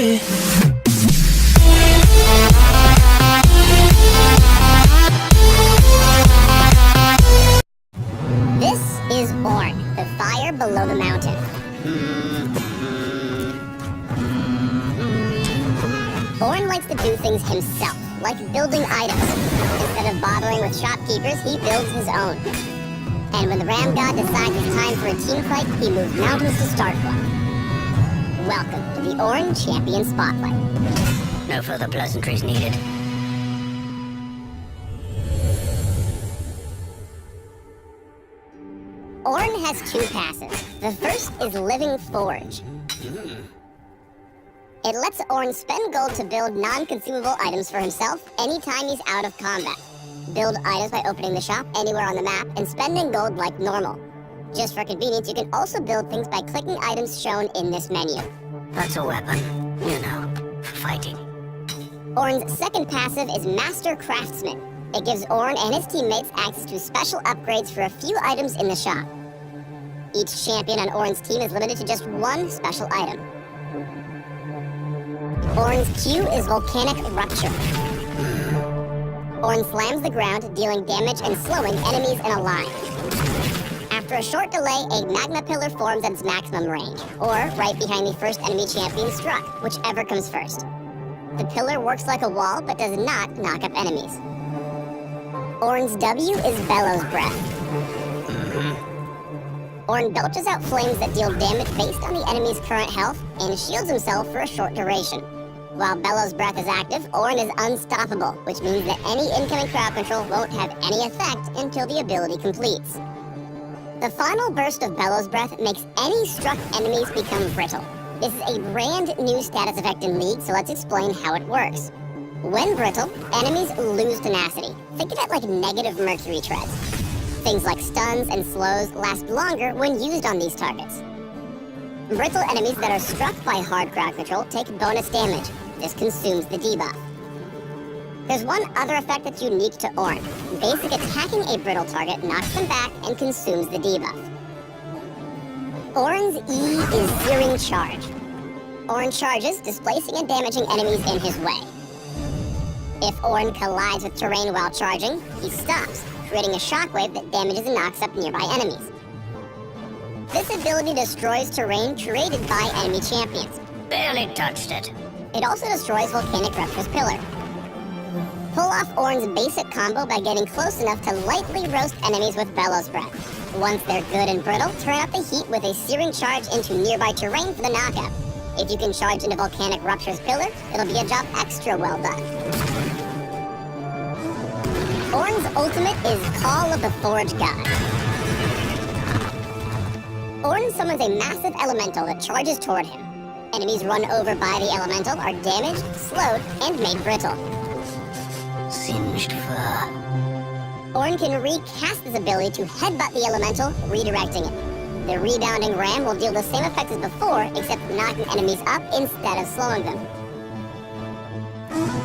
see. This is Ornn, the fire below the mountain. Ornn likes to do things himself, like building items. Instead of bothering with shopkeepers, he builds his own. And when the Ram God decides it's time for a team fight, he moves mountains to start one. Welcome to the Ornn Champion Spotlight. No further pleasantries needed. Ornn has two passives. The first is Living Forge. It lets Ornn spend gold to build non-consumable items for himself anytime he's out of combat. Build items by opening the shop anywhere on the map and spending gold like normal. Just for convenience, you can also build things by clicking items shown in this menu. That's a weapon, you know, for fighting. Ornn's second passive is Master Craftsman. It gives Ornn and his teammates access to special upgrades for a few items in the shop. Each champion on Ornn's team is limited to just one special item. Ornn's Q is Volcanic Rupture. Ornn slams the ground, dealing damage and slowing enemies in a line. After a short delay, a magma pillar forms at its maximum range, or right behind the first enemy champion struck, whichever comes first. The pillar works like a wall, but does not knock up enemies. Ornn's W is Bellows Breath. Ornn belches out flames that deal damage based on the enemy's current health and shields himself for a short duration. While Bellows Breath is active, Ornn is unstoppable, which means that any incoming crowd control won't have any effect until the ability completes. The final burst of Bellows Breath makes any struck enemies become brittle. This is a brand new status effect in League, so let's explain how it works. When brittle, enemies lose tenacity. Think of it like negative mercury treads. Things like stuns and slows last longer when used on these targets. Brittle enemies that are struck by hard crowd control take bonus damage. This consumes the debuff. There's one other effect that's unique to Ornn. Basic attacking a brittle target knocks them back and consumes the debuff. Ornn's E is Searing Charge. Ornn charges, displacing and damaging enemies in his way. If Ornn collides with terrain while charging, he stops, creating a shockwave that damages and knocks up nearby enemies. This ability destroys terrain created by enemy champions. Barely touched it. It also destroys Volcanic Rupture's pillar. Pull off Ornn's basic combo by getting close enough to lightly roast enemies with Bellows Breath. Once they're good and brittle, turn up the heat with a Searing Charge into nearby terrain for the knockout. If you can charge into Volcanic Rupture's pillar, it'll be a job extra well done. Ornn's ultimate is Call of the Forge God. Ornn summons a massive elemental that charges toward him. Enemies run over by the elemental are damaged, slowed, and made brittle. Singed fur. Ornn can recast this ability to headbutt the elemental, redirecting it. The rebounding ram will deal the same effect as before, except knocking enemies up instead of slowing them.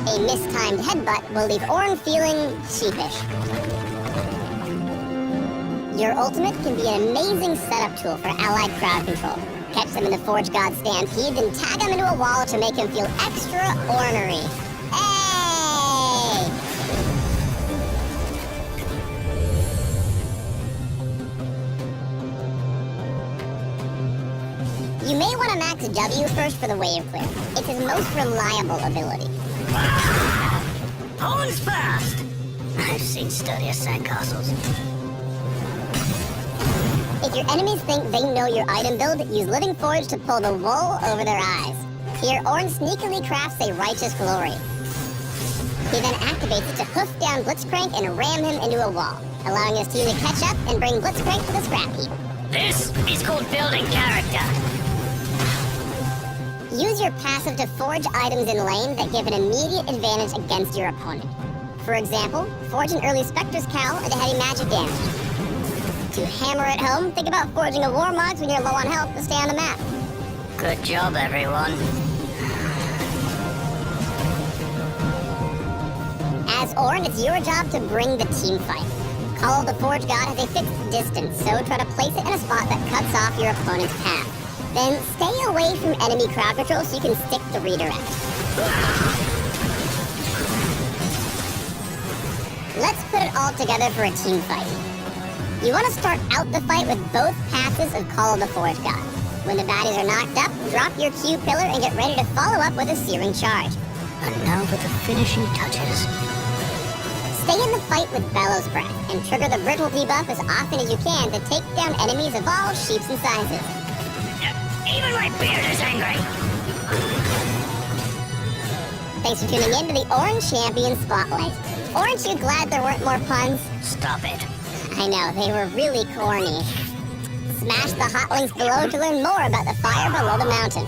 A mistimed headbutt will leave Ornn feeling sheepish. Your ultimate can be an amazing setup tool for allied crowd control. Catch them in the Forge God stampede, then tag them into a wall to make him feel extra ornery. Hey! You may want to max W first for the wave clear. It's his most reliable ability. Ornn's fast! I've seen sturdier sandcastles. If your enemies think they know your item build, use Living Forge to pull the wool over their eyes. Here, Ornn sneakily crafts a Righteous Glory. He then activates it to hoof down Blitzcrank and ram him into a wall, allowing his team to catch up and bring Blitzcrank to the scrap heap. This is called building character. Use your passive to forge items in lane that give an immediate advantage against your opponent. For example, forge an early Spectre's Cowl into heavy magic damage. To hammer it home, think about forging a Warmogs when you're low on health to stay on the map. Good job, everyone. As Ornn, it's your job to bring the team fight. Call of the Forge God has a fixed distance, so try to place it in a spot that cuts off your opponent's path. Then stay away from enemy crowd control so you can stick the redirect. Let's put it all together for a team fight. You want to start out the fight with both passes of Call of the Forge God. When the baddies are knocked up, drop your Q pillar and get ready to follow up with a searing charge. And now for the finishing touches. Stay in the fight with Bellows Breath and trigger the brittle debuff as often as you can to take down enemies of all shapes and sizes. Even my beard is angry. Thanks for tuning in to the Ornn Champion Spotlight. Aren't you glad there weren't more puns? Stop it. I know, they were really corny. Smash the hot links below to learn more about the fire below the mountain.